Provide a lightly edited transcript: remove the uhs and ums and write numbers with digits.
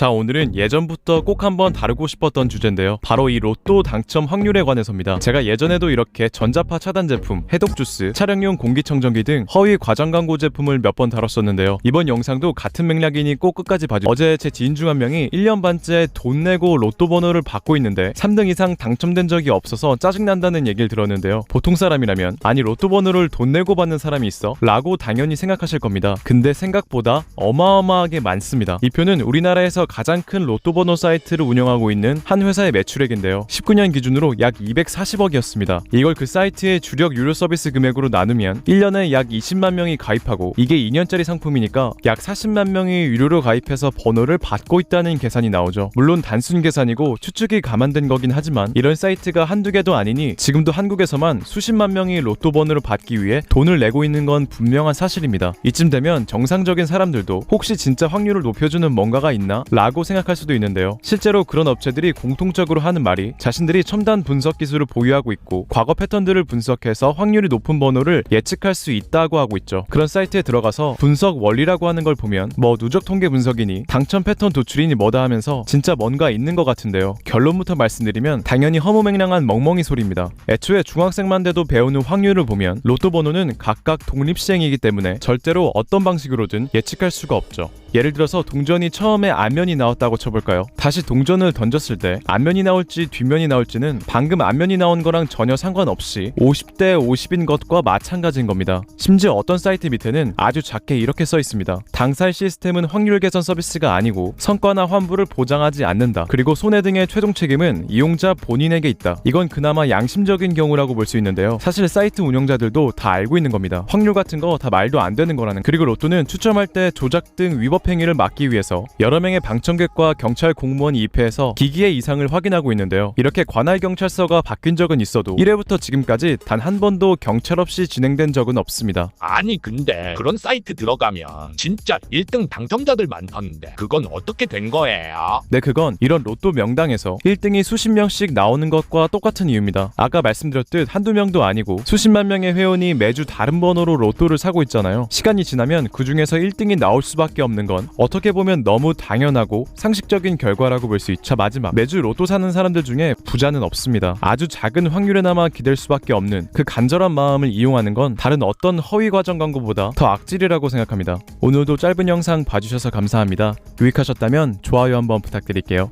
자, 오늘은 예전부터 꼭 한번 다루고 싶었던 주제인데요. 바로 이 로또 당첨 확률에 관해서입니다. 제가 예전에도 이렇게 전자파 차단 제품, 해독 주스, 차량용 공기청정기 등 허위 과장 광고 제품을 몇 번 다뤘었는데요. 이번 영상도 같은 맥락이니 꼭 끝까지 봐주세요. 어제 제 지인 중 한 명이 1년 반째 돈 내고 로또 번호를 받고 있는데 3등 이상 당첨된 적이 없어서 짜증난다는 얘기를 들었는데요. 보통 사람이라면 아니 로또 번호를 돈 내고 받는 사람이 있어? 라고 당연히 생각하실 겁니다. 근데 생각보다 어마어마하게 많습니다. 이 표는 우리나라에서 가장 큰 로또 번호 사이트를 운영하고 있는 한 회사의 매출액인데요. 19년 기준으로 약 240억이었습니다. 이걸 그 사이트의 주력 유료 서비스 금액으로 나누면 1년에 약 20만 명이 가입하고 이게 2년짜리 상품이니까 약 40만 명이 유료로 가입해서 번호를 받고 있다는 계산이 나오죠. 물론 단순 계산이고 추측이 감안된 거긴 하지만 이런 사이트가 한두 개도 아니니 지금도 한국에서만 수십만 명이 로또 번호를 받기 위해 돈을 내고 있는 건 분명한 사실입니다. 이쯤 되면 정상적인 사람들도 혹시 진짜 확률을 높여주는 뭔가가 있나? 라고 생각할 수도 있는데요. 실제로 그런 업체들이 공통적으로 하는 말이 자신들이 첨단 분석 기술을 보유하고 있고 과거 패턴들을 분석해서 확률이 높은 번호를 예측할 수 있다고 하고 있죠. 그런 사이트에 들어가서 분석 원리라고 하는 걸 보면 뭐 누적 통계 분석이니 당첨 패턴 도출이니 뭐다 하면서 진짜 뭔가 있는 것 같은데요. 결론부터 말씀드리면 당연히 허무맹랑한 멍멍이 소리입니다. 애초에 중학생만 돼도 배우는 확률을 보면 로또 번호는 각각 독립시행이기 때문에 절대로 어떤 방식으로든 예측할 수가 없죠. 예를 들어서 동전이 처음에 앞면이 나왔다고 쳐볼까요? 다시 동전을 던졌을 때 앞면이 나올지 뒷면이 나올지는 방금 앞면이 나온 거랑 전혀 상관없이 50대 50인 것과 마찬가지인 겁니다. 심지어 어떤 사이트 밑에는 아주 작게 이렇게 써 있습니다. 당사의 시스템은 확률 개선 서비스가 아니고 성과나 환불을 보장하지 않는다. 그리고 손해 등의 최종 책임은 이용자 본인에게 있다. 이건 그나마 양심적인 경우라고 볼 수 있는데요. 사실 사이트 운영자들도 다 알고 있는 겁니다. 확률 같은 거 다 말도 안 되는 거라는. 그리고 로또는 추첨할 때 조작 등 위법 행위를 막기 위해서 여러 명의 방청객과 경찰 공무원이 입회해서 기기의 이상을 확인하고 있는데요. 이렇게 관할 경찰서가 바뀐 적은 있어도 1회부터 지금까지 단 한 번도 경찰 없이 진행된 적은 없습니다. 아니 근데 그런 사이트 들어가면 진짜 1등 당첨자들 많던데 그건 어떻게 된 거예요? 네, 그건 이런 로또 명당에서 1등이 수십 명씩 나오는 것과 똑같은 이유입니다. 아까 말씀드렸듯 한두 명도 아니고 수십만 명의 회원이 매주 다른 번호로 로또를 사고 있잖아요. 시간이 지나면 그 중에서 1등이 나올 수밖에 없는 건 어떻게 보면 너무 당연하고 상식적인 결과라고 볼 수 있죠. 자, 마지막, 매주 로또 사는 사람들 중에 부자는 없습니다. 아주 작은 확률에나마 기댈 수밖에 없는 그 간절한 마음을 이용하는 건 다른 어떤 허위 과정 광고보다 더 악질이라고 생각합니다. 오늘도 짧은 영상 봐주셔서 감사합니다. 유익하셨다면 좋아요 한번 부탁드릴게요.